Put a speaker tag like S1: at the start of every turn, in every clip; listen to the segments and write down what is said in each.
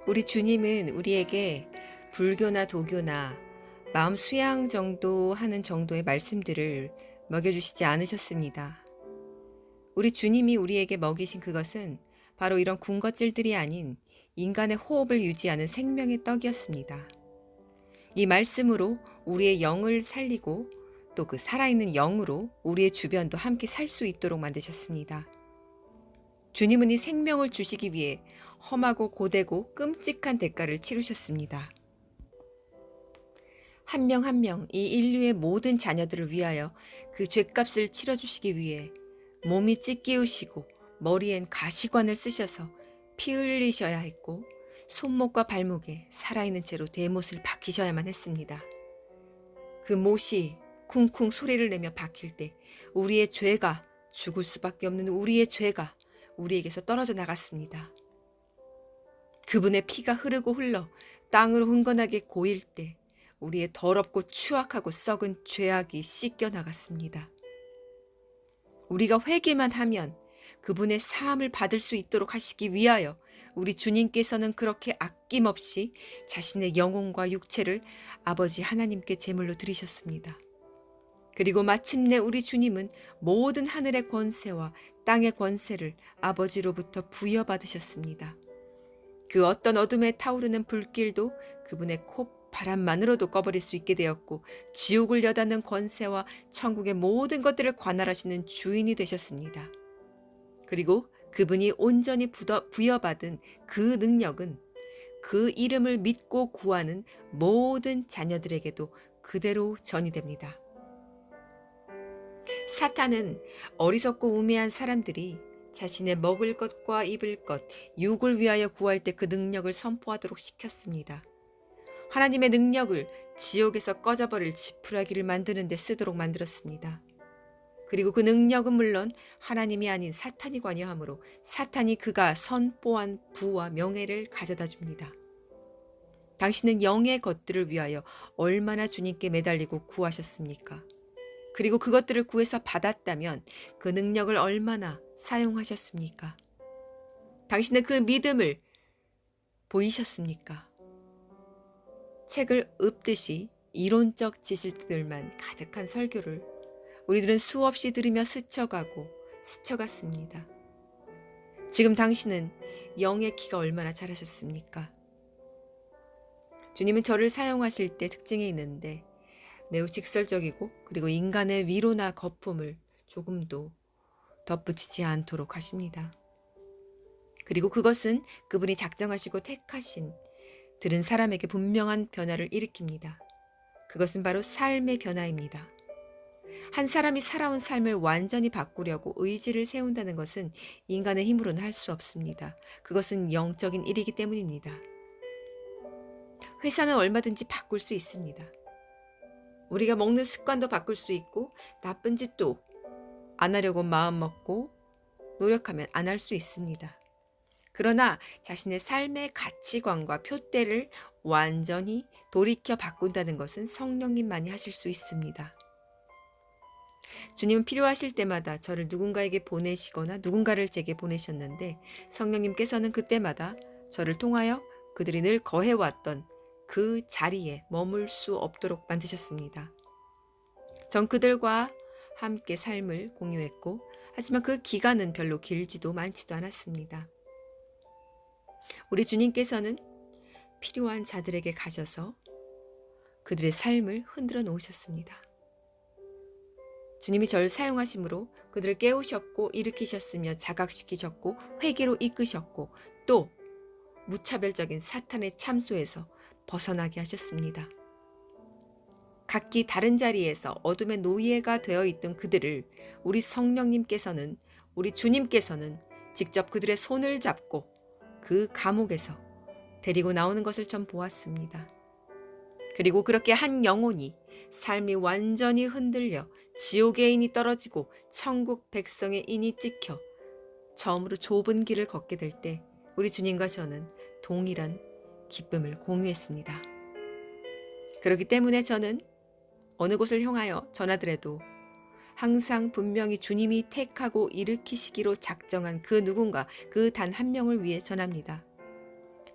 S1: 우리 주님은 우리에게 불교나 도교나 마음 수양 정도 하는 정도의 말씀들을 먹여주시지 않으셨습니다. 우리 주님이 우리에게 먹이신 그것은 바로 이런 군것질들이 아닌 인간의 호흡을 유지하는 생명의 떡이었습니다. 이 말씀으로 우리의 영을 살리고 또 그 살아있는 영으로 우리의 주변도 함께 살 수 있도록 만드셨습니다. 주님은 이 생명을 주시기 위해 험하고 고되고 끔찍한 대가를 치르셨습니다. 한 명 한 명 이 인류의 모든 자녀들을 위하여 그 죗값을 치러주시기 위해 몸이 찢기우시고 머리엔 가시관을 쓰셔서 피 흘리셔야 했고 손목과 발목에 살아있는 채로 대못을 박히셔야만 했습니다. 그 못이 쿵쿵 소리를 내며 박힐 때 우리의 죄가, 죽을 수밖에 없는 우리의 죄가 우리에게서 떨어져 나갔습니다. 그분의 피가 흐르고 흘러 땅으로 흥건하게 고일 때 우리의 더럽고 추악하고 썩은 죄악이 씻겨 나갔습니다. 우리가 회개만 하면 그분의 사함을 받을 수 있도록 하시기 위하여 우리 주님께서는 그렇게 아낌없이 자신의 영혼과 육체를 아버지 하나님께 제물로 드리셨습니다. 그리고 마침내 우리 주님은 모든 하늘의 권세와 땅의 권세를 아버지로부터 부여받으셨습니다. 그 어떤 어둠에 타오르는 불길도 그분의 콧바람만으로도 꺼버릴 수 있게 되었고 지옥을 여닫는 권세와 천국의 모든 것들을 관할하시는 주인이 되셨습니다. 그리고 그분이 온전히 부여받은 그 능력은 그 이름을 믿고 구하는 모든 자녀들에게도 그대로 전이됩니다. 사탄은 어리석고 우매한 사람들이 자신의 먹을 것과 입을 것, 육을 위하여 구할 때 그 능력을 선포하도록 시켰습니다. 하나님의 능력을 지옥에서 꺼져버릴 지푸라기를 만드는 데 쓰도록 만들었습니다. 그리고 그 능력은 물론 하나님이 아닌 사탄이 관여하므로 사탄이 그가 선포한 부와 명예를 가져다 줍니다. 당신은 영의 것들을 위하여 얼마나 주님께 매달리고 구하셨습니까? 그리고 그것들을 구해서 받았다면 그 능력을 얼마나 사용하셨습니까? 당신의 그 믿음을 보이셨습니까? 책을 읊듯이 이론적 지식들만 가득한 설교를 우리들은 수없이 들으며 스쳐갔습니다. 지금 당신은 영의 키가 얼마나 잘하셨습니까? 주님은 저를 사용하실 때 특징이 있는데 매우 직설적이고 그리고 인간의 위로나 거품을 조금도 덧붙이지 않도록 하십니다. 그리고 그것은 그분이 작정하시고 택하신 들은 사람에게 분명한 변화를 일으킵니다. 그것은 바로 삶의 변화입니다. 한 사람이 살아온 삶을 완전히 바꾸려고 의지를 세운다는 것은 인간의 힘으로는 할 수 없습니다. 그것은 영적인 일이기 때문입니다. 회사는 얼마든지 바꿀 수 있습니다. 우리가 먹는 습관도 바꿀 수 있고 나쁜 짓도 안 하려고 마음 먹고 노력하면 안 할 수 있습니다. 그러나 자신의 삶의 가치관과 표대를 완전히 돌이켜 바꾼다는 것은 성령님만이 하실 수 있습니다. 주님은 필요하실 때마다 저를 누군가에게 보내시거나 누군가를 제게 보내셨는데 성령님께서는 그때마다 저를 통하여 그들이 늘 거해왔던 그 자리에 머물 수 없도록 만드셨습니다. 전 그들과 함께 삶을 공유했고 하지만 그 기간은 별로 길지도 많지도 않았습니다. 우리 주님께서는 필요한 자들에게 가셔서 그들의 삶을 흔들어 놓으셨습니다. 주님이 저를 사용하심으로 그들을 깨우셨고 일으키셨으며 자각시키셨고 회개로 이끄셨고 또 무차별적인 사탄의 참소에서 벗어나게 하셨습니다. 각기 다른 자리에서 어둠의 노예가 되어 있던 그들을 우리 성령님께서는 우리 주님께서는 직접 그들의 손을 잡고 그 감옥에서 데리고 나오는 것을 전 보았습니다. 그리고 그렇게 한 영혼이 삶이 완전히 흔들려 지옥의 인이 떨어지고 천국 백성의 인이 찍혀 처음으로 좁은 길을 걷게 될 때 우리 주님과 저는 동일한 기쁨을 공유했습니다. 그렇기 때문에 저는 어느 곳을 향하여 전하더라도 항상 분명히 주님이 택하고 일으키시기로 작정한 그 누군가 그 단 한 명을 위해 전합니다.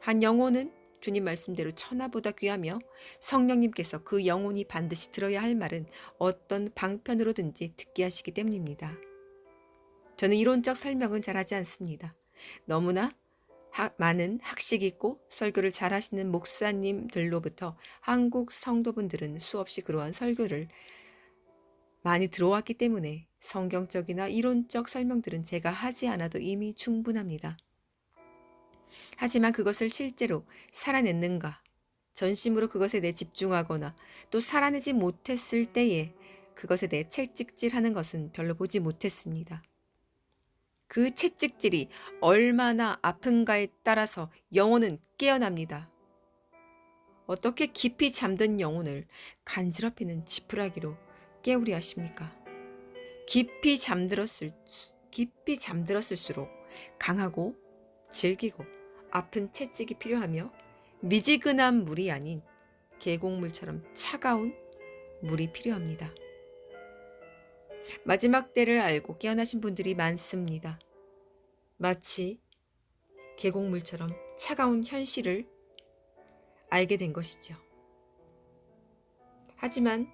S1: 한 영혼은 주님 말씀대로 천하보다 귀하며 성령님께서 그 영혼이 반드시 들어야 할 말은 어떤 방편으로든지 듣게 하시기 때문입니다. 저는 이론적 설명은 잘하지 않습니다. 너무나 많은 학식 있고 설교를 잘하시는 목사님들로부터 한국 성도분들은 수없이 그러한 설교를 많이 들어왔기 때문에 성경적이나 이론적 설명들은 제가 하지 않아도 이미 충분합니다. 하지만 그것을 실제로 살아냈는가, 전심으로 그것에 대해 집중하거나 또 살아내지 못했을 때에 그것에 대해 채찍질하는 것은 별로 보지 못했습니다. 그 채찍질이 얼마나 아픈가에 따라서 영혼은 깨어납니다. 어떻게 깊이 잠든 영혼을 간지럽히는 지푸라기로 깨우려 하십니까? 깊이 잠들었을수록 강하고 질기고 아픈 채찍이 필요하며 미지근한 물이 아닌 계곡물처럼 차가운 물이 필요합니다. 마지막 때를 알고 깨어나신 분들이 많습니다. 마치 계곡물처럼 차가운 현실을 알게 된 것이죠. 하지만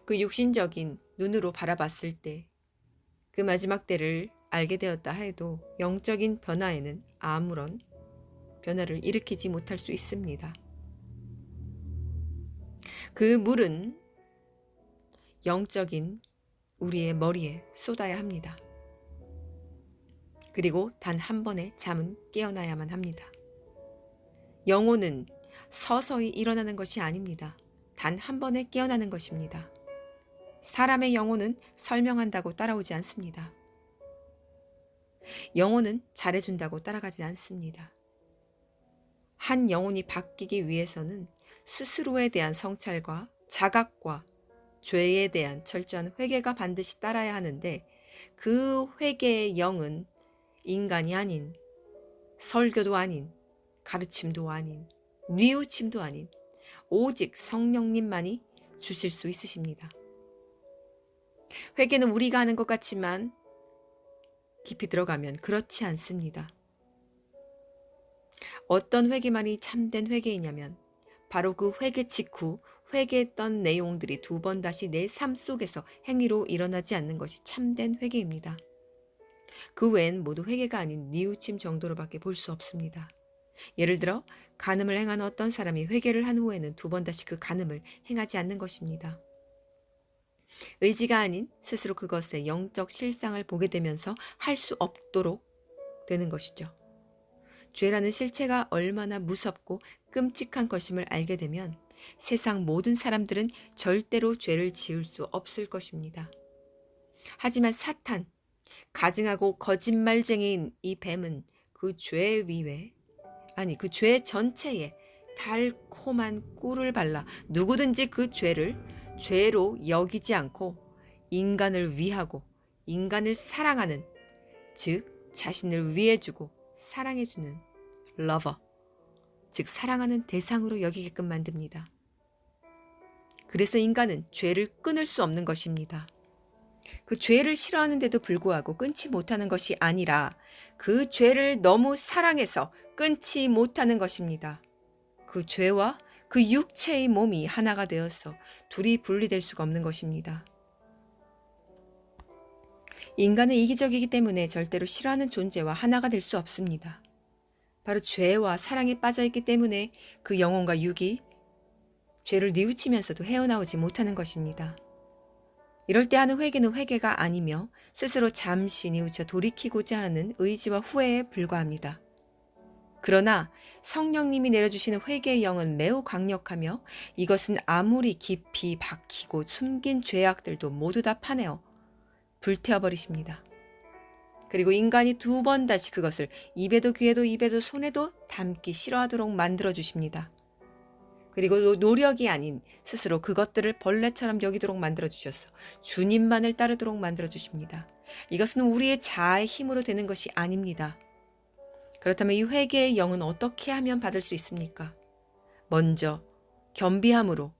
S1: 그 육신적인 눈으로 바라봤을 때 그 마지막 때를 알게 되었다 해도 영적인 변화에는 아무런 변화를 일으키지 못할 수 있습니다. 그 물은 영적인 우리의 머리에 쏟아야 합니다. 그리고 단 한 번의 잠은 깨어나야만 합니다. 영혼은 서서히 일어나는 것이 아닙니다. 단 한 번에 깨어나는 것입니다. 사람의 영혼은 설명한다고 따라오지 않습니다. 영혼은 잘해준다고 따라가지 않습니다. 한 영혼이 바뀌기 위해서는 스스로에 대한 성찰과 자각과 죄에 대한 철저한 회개가 반드시 따라야 하는데 그 회개의 영은 인간이 아닌, 설교도 아닌, 가르침도 아닌, 뉘우침도 아닌 오직 성령님만이 주실 수 있으십니다. 회개는 우리가 하는 것 같지만 깊이 들어가면 그렇지 않습니다. 어떤 회개만이 참된 회개이냐면 바로 그 회개 직후 회개했던 내용들이 두 번 다시 내 삶 속에서 행위로 일어나지 않는 것이 참된 회개입니다. 그 외엔 모두 회개가 아닌 뉘우침 정도로밖에 볼 수 없습니다. 예를 들어 간음을 행한 어떤 사람이 회개를 한 후에는 두 번 다시 그 간음을 행하지 않는 것입니다. 의지가 아닌 스스로 그것의 영적 실상을 보게 되면서 할 수 없도록 되는 것이죠. 죄라는 실체가 얼마나 무섭고 끔찍한 것임을 알게 되면 세상 모든 사람들은 절대로 죄를 지을 수 없을 것입니다. 하지만 사탄, 가증하고 거짓말쟁이인 이 뱀은 그 죄 위에, 그 죄 전체에 달콤한 꿀을 발라 누구든지 그 죄를 죄로 여기지 않고 인간을 위하고 인간을 사랑하는, 즉 자신을 위해주고 사랑해주는 러버, 즉 사랑하는 대상으로 여기게끔 만듭니다. 그래서 인간은 죄를 끊을 수 없는 것입니다. 그 죄를 싫어하는데도 불구하고 끊지 못하는 것이 아니라 그 죄를 너무 사랑해서 끊지 못하는 것입니다. 그 죄와 그 육체의 몸이 하나가 되어서 둘이 분리될 수가 없는 것입니다. 인간은 이기적이기 때문에 절대로 싫어하는 존재와 하나가 될 수 없습니다. 바로 죄와 사랑에 빠져있기 때문에 그 영혼과 육이 죄를 뉘우치면서도 헤어나오지 못하는 것입니다. 이럴 때 하는 회개는 회개가 아니며 스스로 잠시 뉘우쳐 돌이키고자 하는 의지와 후회에 불과합니다. 그러나 성령님이 내려주시는 회개의 영은 매우 강력하며 이것은 아무리 깊이 박히고 숨긴 죄악들도 모두 다 파내어 불태워버리십니다. 그리고 인간이 두 번 다시 그것을 입에도 귀에도 입에도 손에도 담기 싫어하도록 만들어주십니다. 그리고 노력이 아닌 스스로 그것들을 벌레처럼 여기도록 만들어주셔서 주님만을 따르도록 만들어주십니다. 이것은 우리의 자아의 힘으로 되는 것이 아닙니다. 그렇다면 이 회개의 영은 어떻게 하면 받을 수 있습니까? 먼저 겸비함으로,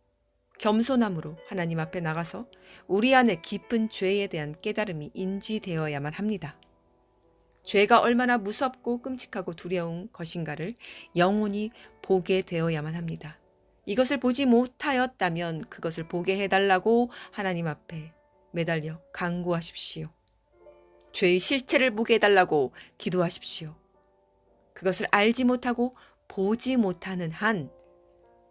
S1: 겸손함으로 하나님 앞에 나가서 우리 안에 깊은 죄에 대한 깨달음이 인지되어야만 합니다. 죄가 얼마나 무섭고 끔찍하고 두려운 것인가를 영원히 보게 되어야만 합니다. 이것을 보지 못하였다면 그것을 보게 해달라고 하나님 앞에 매달려 간구하십시오. 죄의 실체를 보게 해달라고 기도하십시오. 그것을 알지 못하고 보지 못하는 한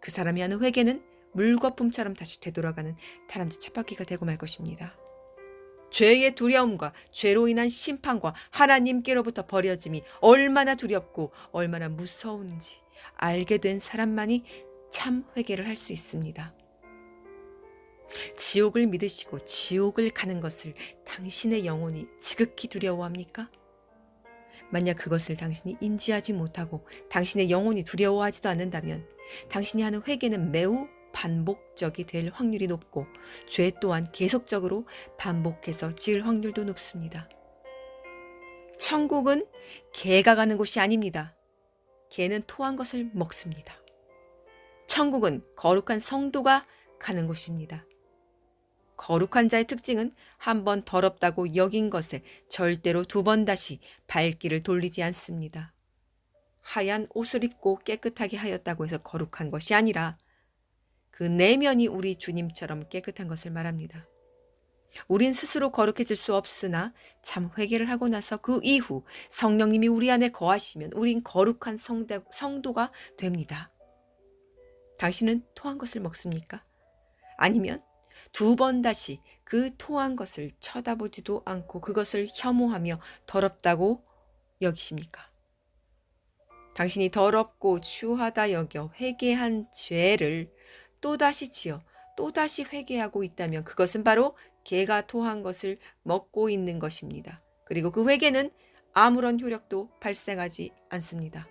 S1: 그 사람이 하는 회개는 물거품처럼 다시 되돌아가는 다람쥐 쳇바퀴가 되고 말 것입니다. 죄의 두려움과 죄로 인한 심판과 하나님께로부터 버려짐이 얼마나 두렵고 얼마나 무서운지 알게 된 사람만이 참 회개를 할 수 있습니다. 지옥을 믿으시고 지옥을 가는 것을 당신의 영혼이 지극히 두려워합니까? 만약 그것을 당신이 인지하지 못하고 당신의 영혼이 두려워하지도 않는다면 당신이 하는 회개는 매우 반복적이 될 확률이 높고 죄 또한 계속적으로 반복해서 지을 확률도 높습니다. 천국은 개가 가는 곳이 아닙니다. 개는 토한 것을 먹습니다. 천국은 거룩한 성도가 가는 곳입니다. 거룩한 자의 특징은 한 번 더럽다고 여긴 것에 절대로 두 번 다시 발길을 돌리지 않습니다. 하얀 옷을 입고 깨끗하게 하였다고 해서 거룩한 것이 아니라 그 내면이 우리 주님처럼 깨끗한 것을 말합니다. 우린 스스로 거룩해질 수 없으나 참 회개를 하고 나서 그 이후 성령님이 우리 안에 거하시면 우린 거룩한 성도가 됩니다. 당신은 토한 것을 먹습니까? 아니면 두 번 다시 그 토한 것을 쳐다보지도 않고 그것을 혐오하며 더럽다고 여기십니까? 당신이 더럽고 추하다 여겨 회개한 죄를 또다시 지어 또다시 회개하고 있다면 그것은 바로 개가 토한 것을 먹고 있는 것입니다. 그리고 그 회개는 아무런 효력도 발생하지 않습니다.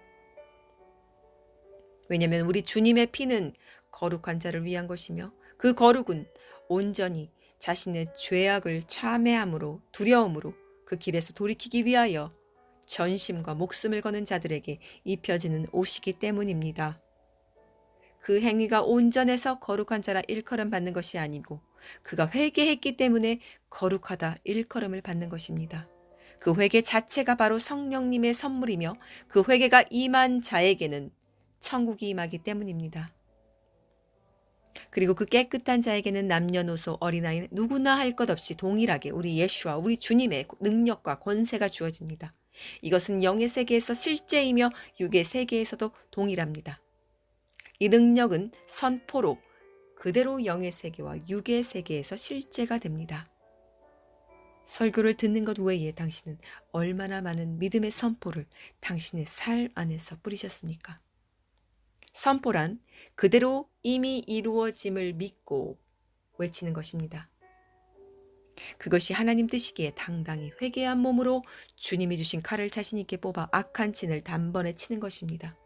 S1: 왜냐하면 우리 주님의 피는 거룩한 자를 위한 것이며 그 거룩은 온전히 자신의 죄악을 참회함으로 두려움으로 그 길에서 돌이키기 위하여 전심과 목숨을 거는 자들에게 입혀지는 옷이기 때문입니다. 그 행위가 온전해서 거룩한 자라 일컬음 받는 것이 아니고 그가 회개했기 때문에 거룩하다 일컬음을 받는 것입니다. 그 회개 자체가 바로 성령님의 선물이며 그 회개가 임한 자에게는 천국이 임하기 때문입니다. 그리고 그 깨끗한 자에게는 남녀노소 어린아이 누구나 할 것 없이 동일하게 우리 예수와 우리 주님의 능력과 권세가 주어집니다. 이것은 영의 세계에서 실제이며 육의 세계에서도 동일합니다. 이 능력은 선포로 그대로 영의 세계와 육의 세계에서 실제가 됩니다. 설교를 듣는 것 외에 당신은 얼마나 많은 믿음의 선포를 당신의 삶 안에서 뿌리셨습니까? 선포란 그대로 이미 이루어짐을 믿고 외치는 것입니다. 그것이 하나님 뜻이기에 당당히 회개한 몸으로 주님이 주신 칼을 자신 있게 뽑아 악한 진을 단번에 치는 것입니다.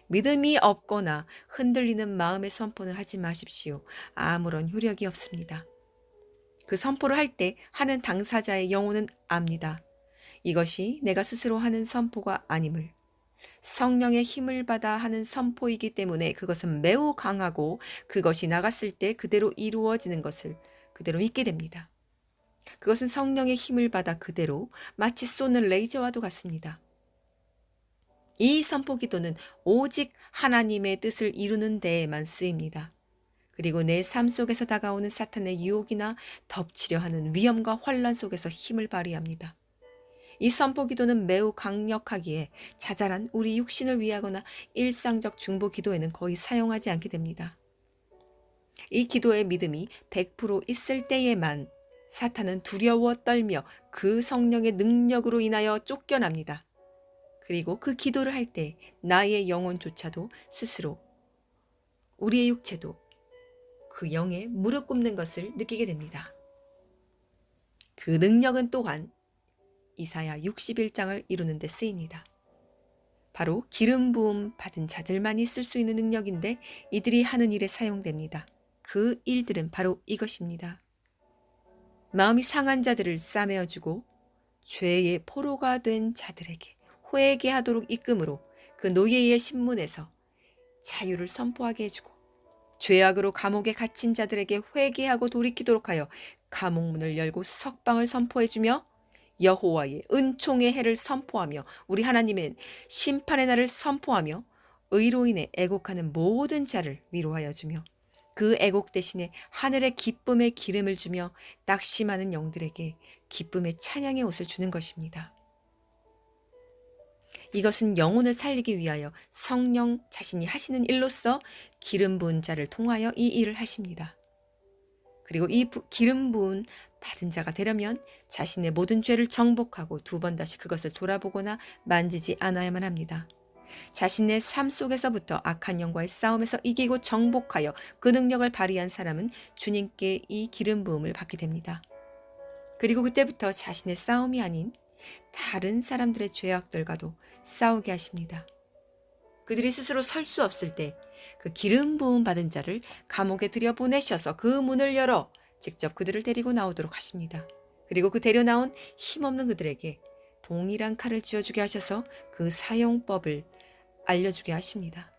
S1: 믿음이 없거나 흔들리는 마음의 선포는 하지 마십시오. 아무런 효력이 없습니다. 그 선포를 할 때 하는 당사자의 영혼은 압니다. 이것이 내가 스스로 하는 선포가 아님을. 성령의 힘을 받아 하는 선포이기 때문에 그것은 매우 강하고 그것이 나갔을 때 그대로 이루어지는 것을 그대로 믿게 됩니다. 그것은 성령의 힘을 받아 그대로 마치 쏘는 레이저와도 같습니다. 이 선포 기도는 오직 하나님의 뜻을 이루는 데에만 쓰입니다. 그리고 내 삶 속에서 다가오는 사탄의 유혹이나 덮치려 하는 위험과 환란 속에서 힘을 발휘합니다. 이 선포 기도는 매우 강력하기에 자잘한 우리 육신을 위하거나 일상적 중보 기도에는 거의 사용하지 않게 됩니다. 이 기도의 믿음이 100% 있을 때에만 사탄은 두려워 떨며 그 성령의 능력으로 인하여 쫓겨납니다. 그리고 그 기도를 할 때 나의 영혼조차도 스스로 우리의 육체도 그 영에 무릎 꿇는 것을 느끼게 됩니다. 그 능력은 또한 이사야 61장을 이루는 데 쓰입니다. 바로 기름 부음 받은 자들만이 쓸 수 있는 능력인데 이들이 하는 일에 사용됩니다. 그 일들은 바로 이것입니다. 마음이 상한 자들을 싸매어주고 죄의 포로가 된 자들에게 회개하도록 이끌므로 그 노예의 신문에서 자유를 선포하게 해주고 죄악으로 감옥에 갇힌 자들에게 회개하고 돌이키도록 하여 감옥문을 열고 석방을 선포해주며 여호와의 은총의 해를 선포하며 우리 하나님의 심판의 날을 선포하며 의로 인해 애곡하는 모든 자를 위로하여 주며 그 애곡 대신에 하늘의 기쁨의 기름을 주며 낙심하는 영들에게 기쁨의 찬양의 옷을 주는 것입니다. 이것은 영혼을 살리기 위하여 성령 자신이 하시는 일로서 기름 부은 자를 통하여 이 일을 하십니다. 그리고 이 기름 부은 받은 자가 되려면 자신의 모든 죄를 정복하고 두 번 다시 그것을 돌아보거나 만지지 않아야만 합니다. 자신의 삶 속에서부터 악한 영과의 싸움에서 이기고 정복하여 그 능력을 발휘한 사람은 주님께 이 기름 부음을 받게 됩니다. 그리고 그때부터 자신의 싸움이 아닌 다른 사람들의 죄악들과도 싸우게 하십니다. 그들이 스스로 설 수 없을 때 그 기름 부음 받은 자를 감옥에 들여보내셔서 그 문을 열어 직접 그들을 데리고 나오도록 하십니다. 그리고 그 데려 나온 힘없는 그들에게 동일한 칼을 쥐어주게 하셔서 그 사용법을 알려주게 하십니다.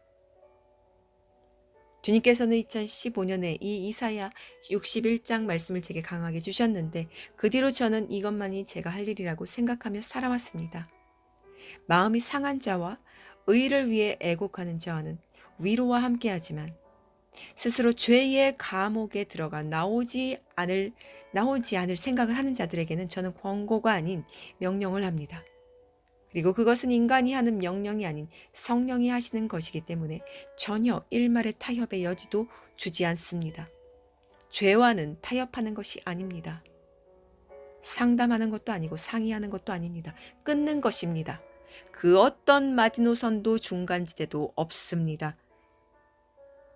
S1: 주님께서는 2015년에 이 이사야 61장 말씀을 제게 강하게 주셨는데 그 뒤로 저는 이것만이 제가 할 일이라고 생각하며 살아왔습니다. 마음이 상한 자와 의를 위해 애곡하는 자와는 위로와 함께하지만 스스로 죄의 감옥에 들어가 나오지 않을 생각을 하는 자들에게는 저는 권고가 아닌 명령을 합니다. 그리고 그것은 인간이 하는 명령이 아닌 성령이 하시는 것이기 때문에 전혀 일말의 타협의 여지도 주지 않습니다. 죄와는 타협하는 것이 아닙니다. 상담하는 것도 아니고 상의하는 것도 아닙니다. 끊는 것입니다. 그 어떤 마지노선도 중간지대도 없습니다.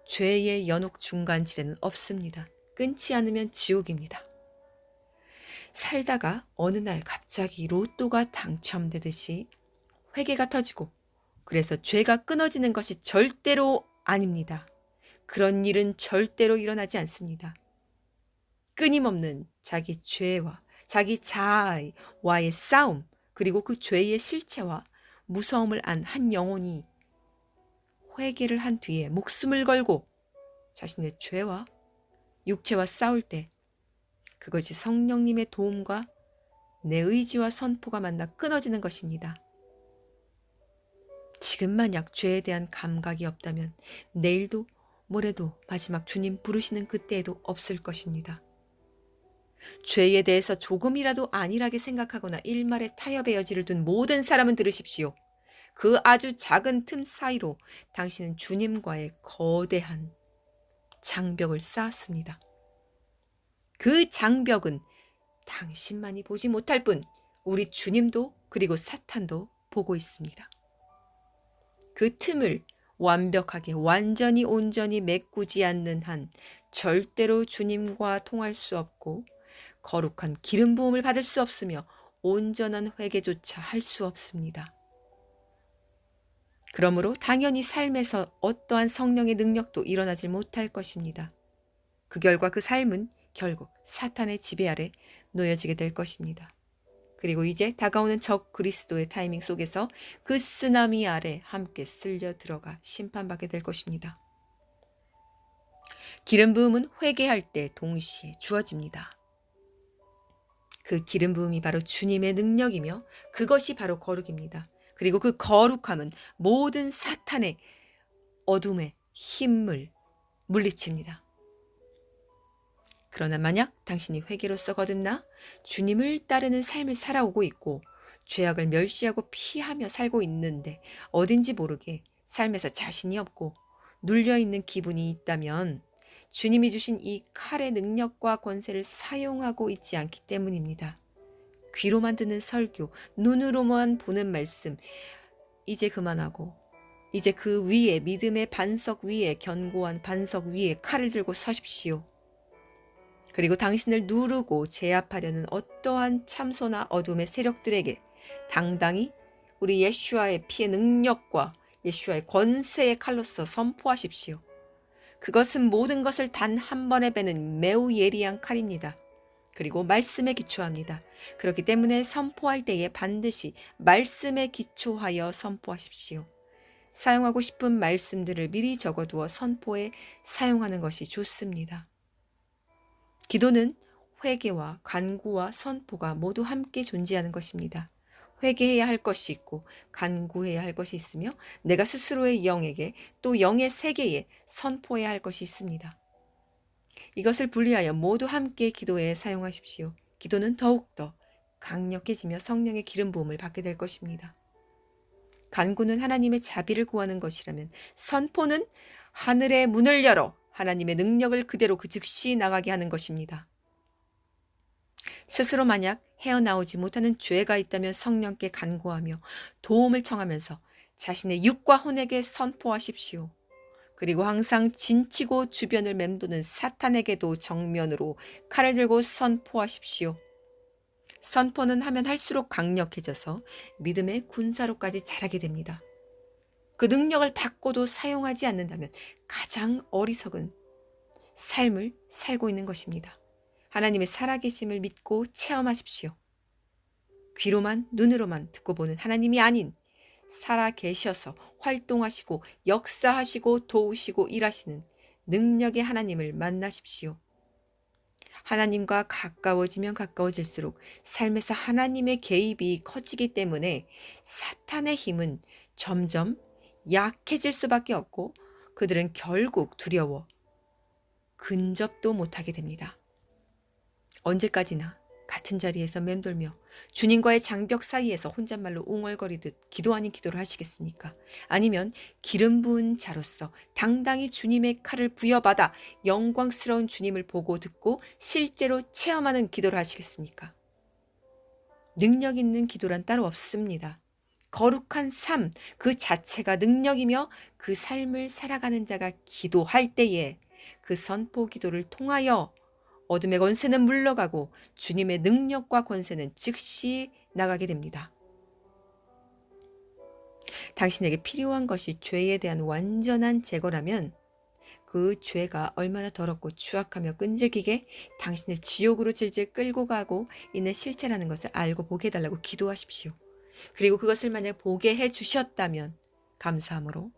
S1: 죄의 연옥 중간지대는 없습니다. 끊지 않으면 지옥입니다. 살다가 어느 날 갑자기 로또가 당첨되듯이 회개가 터지고 그래서 죄가 끊어지는 것이 절대로 아닙니다. 그런 일은 절대로 일어나지 않습니다. 끊임없는 자기 죄와 자기 자아와의 싸움 그리고 그 죄의 실체와 무서움을 안 한 영혼이 회개를 한 뒤에 목숨을 걸고 자신의 죄와 육체와 싸울 때 그것이 성령님의 도움과 내 의지와 선포가 만나 끊어지는 것입니다. 지금 만약 죄에 대한 감각이 없다면 내일도 모레도 마지막 주님 부르시는 그때에도 없을 것입니다. 죄에 대해서 조금이라도 안일하게 생각하거나 일말의 타협의 여지를 둔 모든 사람은 들으십시오. 그 아주 작은 틈 사이로 당신은 주님과의 거대한 장벽을 쌓았습니다. 그 장벽은 당신만이 보지 못할 뿐 우리 주님도 그리고 사탄도 보고 있습니다. 그 틈을 완벽하게 완전히 온전히 메꾸지 않는 한 절대로 주님과 통할 수 없고 거룩한 기름 부음을 받을 수 없으며 온전한 회개조차 할 수 없습니다. 그러므로 당연히 삶에서 어떠한 성령의 능력도 일어나지 못할 것입니다. 그 결과 그 삶은 결국 사탄의 지배 아래 놓여지게 될 것입니다. 그리고 이제 다가오는 적 그리스도의 타이밍 속에서 그 쓰나미 아래 함께 쓸려 들어가 심판받게 될 것입니다. 기름 부음은 회개할 때 동시에 주어집니다. 그 기름 부음이 바로 주님의 능력이며 그것이 바로 거룩입니다. 그리고 그 거룩함은 모든 사탄의 어둠의 힘을 물리칩니다. 그러나 만약 당신이 회개로서 거듭나 주님을 따르는 삶을 살아오고 있고 죄악을 멸시하고 피하며 살고 있는데 어딘지 모르게 삶에서 자신이 없고 눌려있는 기분이 있다면 주님이 주신 이 칼의 능력과 권세를 사용하고 있지 않기 때문입니다. 귀로만 듣는 설교, 눈으로만 보는 말씀, 이제 그만하고 이제 그 위에 믿음의 반석 위에 견고한 반석 위에 칼을 들고 서십시오. 그리고 당신을 누르고 제압하려는 어떠한 참소나 어둠의 세력들에게 당당히 우리 예슈아의 피의 능력과 예슈아의 권세의 칼로서 선포하십시오. 그것은 모든 것을 단 한 번에 베는 매우 예리한 칼입니다. 그리고 말씀에 기초합니다. 그렇기 때문에 선포할 때에 반드시 말씀에 기초하여 선포하십시오. 사용하고 싶은 말씀들을 미리 적어두어 선포에 사용하는 것이 좋습니다. 기도는 회개와 간구와 선포가 모두 함께 존재하는 것입니다. 회개해야 할 것이 있고 간구해야 할 것이 있으며 내가 스스로의 영에게 또 영의 세계에 선포해야 할 것이 있습니다. 이것을 분리하여 모두 함께 기도에 사용하십시오. 기도는 더욱더 강력해지며 성령의 기름 부음을 받게 될 것입니다. 간구는 하나님의 자비를 구하는 것이라면 선포는 하늘의 문을 열어 하나님의 능력을 그대로 그 즉시 나가게 하는 것입니다. 스스로 만약 헤어나오지 못하는 죄가 있다면 성령께 간구하며 도움을 청하면서 자신의 육과 혼에게 선포하십시오. 그리고 항상 진치고 주변을 맴도는 사탄에게도 정면으로 칼을 들고 선포하십시오. 선포는 하면 할수록 강력해져서 믿음의 군사로까지 자라게 됩니다. 그 능력을 받고도 사용하지 않는다면 가장 어리석은 삶을 살고 있는 것입니다. 하나님의 살아계심을 믿고 체험하십시오. 귀로만 눈으로만 듣고 보는 하나님이 아닌 살아계셔서 활동하시고 역사하시고 도우시고 일하시는 능력의 하나님을 만나십시오. 하나님과 가까워지면 가까워질수록 삶에서 하나님의 개입이 커지기 때문에 사탄의 힘은 점점 약해질 수밖에 없고 그들은 결국 두려워 근접도 못하게 됩니다. 언제까지나 같은 자리에서 맴돌며 주님과의 장벽 사이에서 혼잣말로 웅얼거리듯 기도 아닌 기도를 하시겠습니까? 아니면 기름 부은 자로서 당당히 주님의 칼을 부여받아 영광스러운 주님을 보고 듣고 실제로 체험하는 기도를 하시겠습니까? 능력 있는 기도란 따로 없습니다. 거룩한 삶 그 자체가 능력이며 그 삶을 살아가는 자가 기도할 때에 그 선포 기도를 통하여 어둠의 권세는 물러가고 주님의 능력과 권세는 즉시 나가게 됩니다. 당신에게 필요한 것이 죄에 대한 완전한 제거라면 그 죄가 얼마나 더럽고 추악하며 끈질기게 당신을 지옥으로 질질 끌고 가고 있는 실체라는 것을 알고 보게 해달라고 기도하십시오. 그리고 그것을 만약 보게 해주셨다면 감사함으로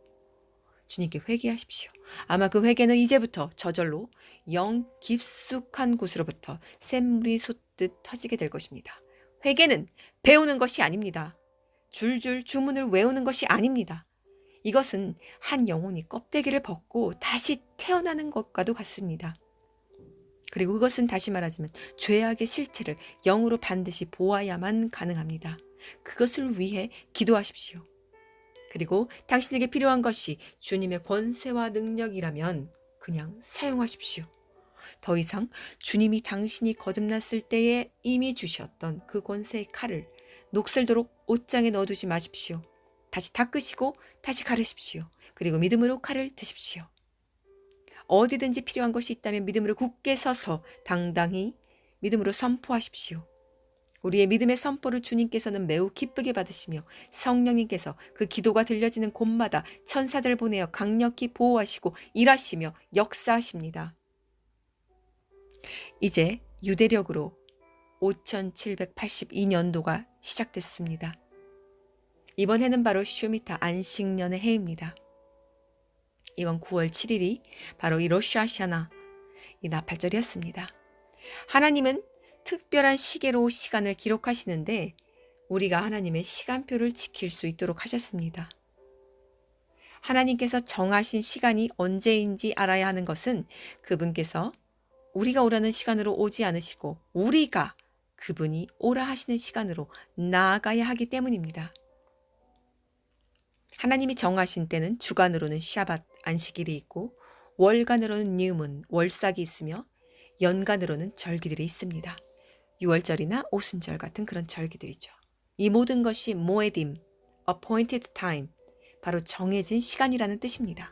S1: 주님께 회개하십시오. 아마 그 회개는 이제부터 저절로 영 깊숙한 곳으로부터 샘물이 솟듯 터지게 될 것입니다. 회개는 배우는 것이 아닙니다. 줄줄 주문을 외우는 것이 아닙니다. 이것은 한 영혼이 껍데기를 벗고 다시 태어나는 것과도 같습니다. 그리고 그것은 다시 말하자면 죄악의 실체를 영으로 반드시 보아야만 가능합니다. 그것을 위해 기도하십시오. 그리고 당신에게 필요한 것이 주님의 권세와 능력이라면 그냥 사용하십시오. 더 이상 주님이 당신이 거듭났을 때에 이미 주셨던 그 권세의 칼을 녹슬도록 옷장에 넣어두지 마십시오. 다시 닦으시고 다시 가르십시오. 그리고 믿음으로 칼을 드십시오. 어디든지 필요한 것이 있다면 믿음으로 굳게 서서 당당히 믿음으로 선포하십시오. 우리의 믿음의 선포를 주님께서는 매우 기쁘게 받으시며 성령님께서 그 기도가 들려지는 곳마다 천사들을 보내어 강력히 보호하시고 일하시며 역사하십니다. 이제 유대력으로 5782년도가 시작됐습니다. 이번 해는 바로 쇼미타 안식년의 해입니다. 이번 9월 7일이 바로 이 로시 하샤나, 이 나팔절이었습니다. 하나님은 특별한 시계로 시간을 기록하시는데 우리가 하나님의 시간표를 지킬 수 있도록 하셨습니다. 하나님께서 정하신 시간이 언제인지 알아야 하는 것은 그분께서 우리가 오라는 시간으로 오지 않으시고 우리가 그분이 오라 하시는 시간으로 나아가야 하기 때문입니다. 하나님이 정하신 때는 주간으로는 샤밧 안식일이 있고 월간으로는 뉴문 월삭이 있으며 연간으로는 절기들이 있습니다. 6월절이나 오순절 같은 그런 절기들이죠. 이 모든 것이 모에딤, appointed time, 바로 정해진 시간이라는 뜻입니다.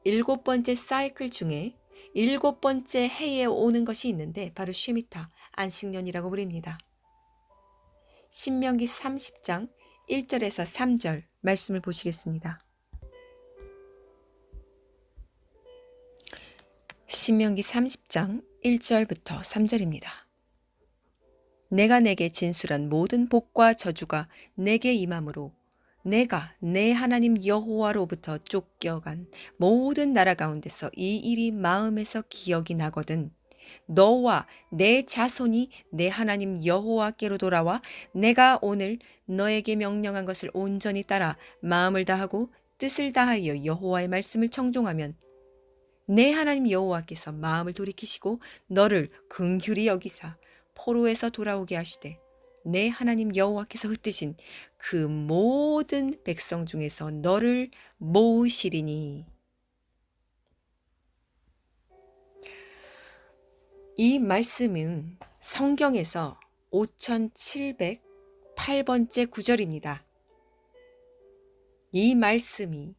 S1: 7번째 사이클 중에 7번째 해에 오는 것이 있는데 바로 shemitah, 안식년이라고 부릅니다. 신명기 30장 1절에서 3절 말씀을 보시겠습니다. 신명기 30장 1절부터 3절입니다. 내가 내게 진술한 모든 복과 저주가 내게 임함으로 내가 내 하나님 여호와로부터 쫓겨간 모든 나라 가운데서 이 일이 마음에서 기억이 나거든 너와 내 자손이 내 하나님 여호와께로 돌아와 내가 오늘 너에게 명령한 것을 온전히 따라 마음을 다하고 뜻을 다하여 여호와의 말씀을 청종하면 내 하나님 여호와께서 마음을 돌이키시고 너를 긍휼히 여기사 포로에서 돌아오게 하시되 내 하나님 여호와께서 흩으신 그 모든 백성 중에서 너를 모으시리니. 이 말씀은 성경에서 5708번째 구절입니다. 이 말씀이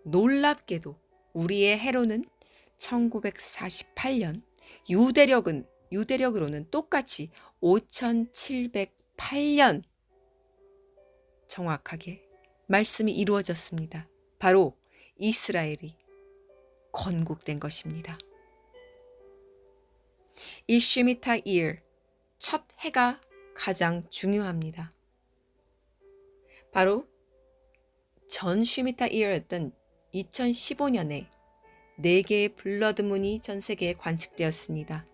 S1: 놀랍게도 우리의 해로는 1948년, 유대력으로는 똑같이 5708년 정확하게 말씀이 이루어졌습니다. 바로 이스라엘이 건국된 것입니다. 이 쉬미타 이얼, 첫 해가 가장 중요합니다. 바로 전 쉬미타 이얼이었던 2015년에 4개의 블러드문이 전 세계에 관측되었습니다.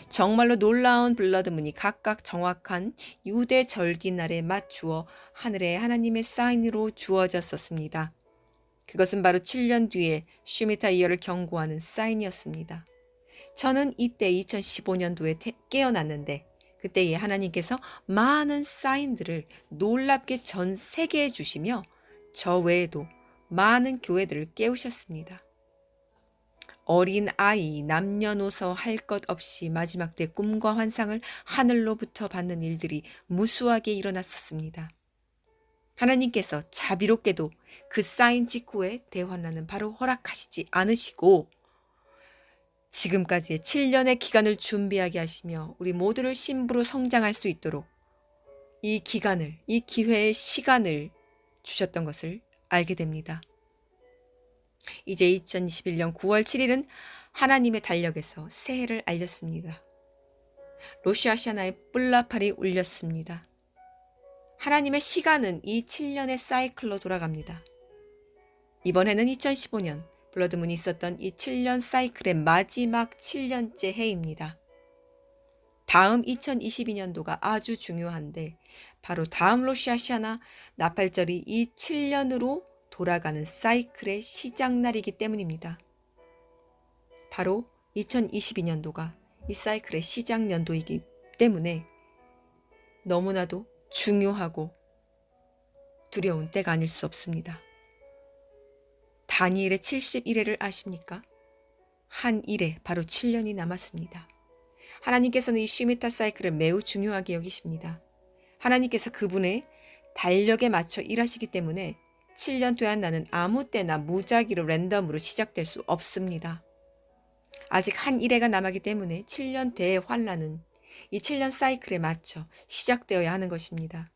S1: 정말로 놀라운 블러드문이 각각 정확한 유대 절기날에 맞추어 하늘에 하나님의 사인으로 주어졌었습니다. 그것은 바로 7년 뒤에 쉬미타 이어를 경고하는 사인이었습니다. 저는 이때 2015년도에 깨어났는데 그때에 하나님께서 많은 사인들을 놀랍게 전 세계에 주시며 저 외에도 많은 교회들을 깨우셨습니다. 어린 아이, 남녀노소 할 것 없이 마지막 때 꿈과 환상을 하늘로부터 받는 일들이 무수하게 일어났었습니다. 하나님께서 자비롭게도 그 사인 직후에 대환란은 바로 허락하시지 않으시고 지금까지의 7년의 기간을 준비하게 하시며 우리 모두를 신부로 성장할 수 있도록 이 기간을, 이 기회의 시간을 주셨던 것을 알게 됩니다. 이제 2021년 9월 7일은 하나님의 달력에서 새해를 알렸습니다. 로시아샤나의 뿔라팔이 울렸습니다. 하나님의 시간은 이 7년의 사이클로 돌아갑니다. 이번에는 2015년 블러드문이 있었던 이 7년 사이클의 마지막 7년째 해입니다. 다음 2022년도가 아주 중요한데 바로 다음 로시아샤나 나팔절이 이 7년으로 돌아가는 사이클의 시작날이기 때문입니다. 바로 2022년도가 이 사이클의 시작 연도이기 때문에 너무나도 중요하고 두려운 때가 아닐 수 없습니다. 다니엘의 71회를 아십니까? 한 일에 바로 7년이 남았습니다. 하나님께서는 이 쉬미타 사이클을 매우 중요하게 여기십니다. 하나님께서 그분의 달력에 맞춰 일하시기 때문에 7년 되었나는 아무 때나 무작위로 랜덤으로 시작될 수 없습니다. 아직 한 일회가 남았기 때문에 7년 대환란은 이 7년 사이클에 맞춰 시작되어야 하는 것입니다.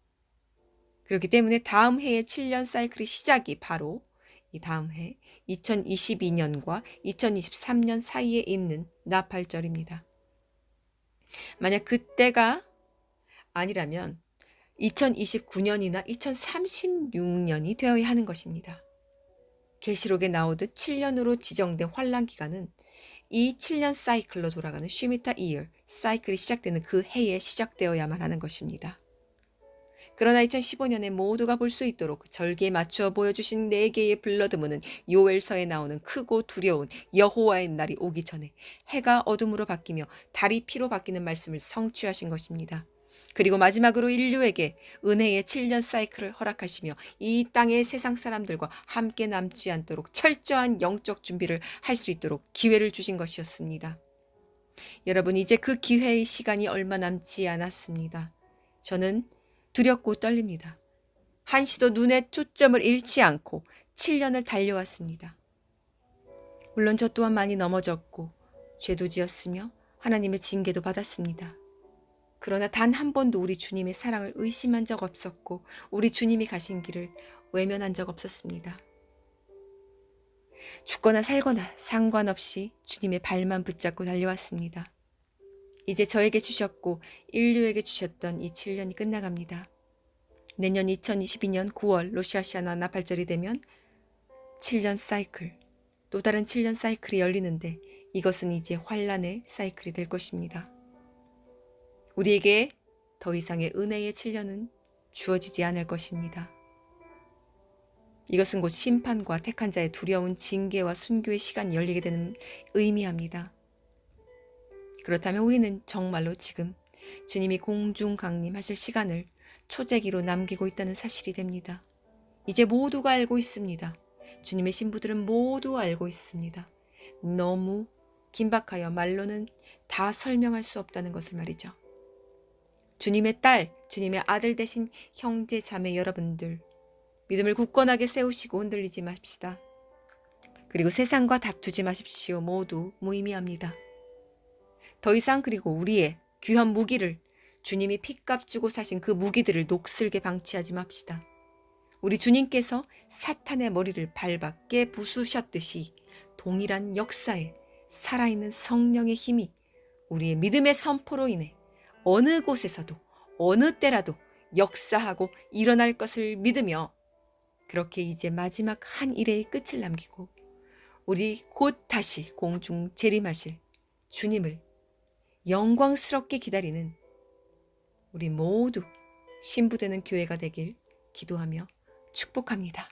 S1: 그렇기 때문에 다음 해의 7년 사이클의 시작이 바로 이 다음 해 2022년과 2023년 사이에 있는 나팔절입니다. 만약 그때가 아니라면 2029년이나 2036년이 되어야 하는 것입니다. 계시록에 나오듯 7년으로 지정된 환란 기간은 이 7년 사이클로 돌아가는 쉬미타 이얼 사이클이 시작되는 그 해에 시작되어야만 하는 것입니다. 그러나 2015년에 모두가 볼 수 있도록 그 절기에 맞추어 보여주신 4개의 블러드문은 요엘서에 나오는 크고 두려운 여호와의 날이 오기 전에 해가 어둠으로 바뀌며 달이 피로 바뀌는 말씀을 성취하신 것입니다. 그리고 마지막으로 인류에게 은혜의 7년 사이클을 허락하시며 이 땅의 세상 사람들과 함께 남지 않도록 철저한 영적 준비를 할 수 있도록 기회를 주신 것이었습니다. 여러분, 이제 그 기회의 시간이 얼마 남지 않았습니다. 저는 두렵고 떨립니다. 한시도 눈에 초점을 잃지 않고 7년을 달려왔습니다. 물론 저 또한 많이 넘어졌고 죄도 지었으며 하나님의 징계도 받았습니다. 그러나 단 한 번도 우리 주님의 사랑을 의심한 적 없었고 우리 주님이 가신 길을 외면한 적 없었습니다. 죽거나 살거나 상관없이 주님의 발만 붙잡고 달려왔습니다. 이제 저에게 주셨고 인류에게 주셨던 이 7년이 끝나갑니다. 내년 2022년 9월 로시아샤나 나팔절이 되면 7년 사이클, 또 다른 7년 사이클이 열리는데 이것은 이제 환란의 사이클이 될 것입니다. 우리에게 더 이상의 은혜의 칠려는 주어지지 않을 것입니다. 이것은 곧 심판과 택한 자의 두려운 징계와 순교의 시간이 열리게 되는 의미합니다. 그렇다면 우리는 정말로 지금 주님이 공중 강림하실 시간을 초재기로 남기고 있다는 사실이 됩니다. 이제 모두가 알고 있습니다. 주님의 신부들은 모두 알고 있습니다. 너무 긴박하여 말로는 다 설명할 수 없다는 것을 말이죠. 주님의 딸, 주님의 아들 되신 형제 자매 여러분들, 믿음을 굳건하게 세우시고 흔들리지 맙시다. 그리고 세상과 다투지 마십시오. 모두 무의미합니다. 더 이상 그리고 우리의 귀한 무기를, 주님이 핏값 주고 사신 그 무기들을 녹슬게 방치하지 맙시다. 우리 주님께서 사탄의 머리를 밟아 깨 부수셨듯이 동일한 역사에 살아있는 성령의 힘이 우리의 믿음의 선포로 인해 어느 곳에서도 어느 때라도 역사하고 일어날 것을 믿으며, 그렇게 이제 마지막 한 일의 끝을 남기고 우리 곧 다시 공중 재림하실 주님을 영광스럽게 기다리는 우리 모두 신부되는 교회가 되길 기도하며 축복합니다.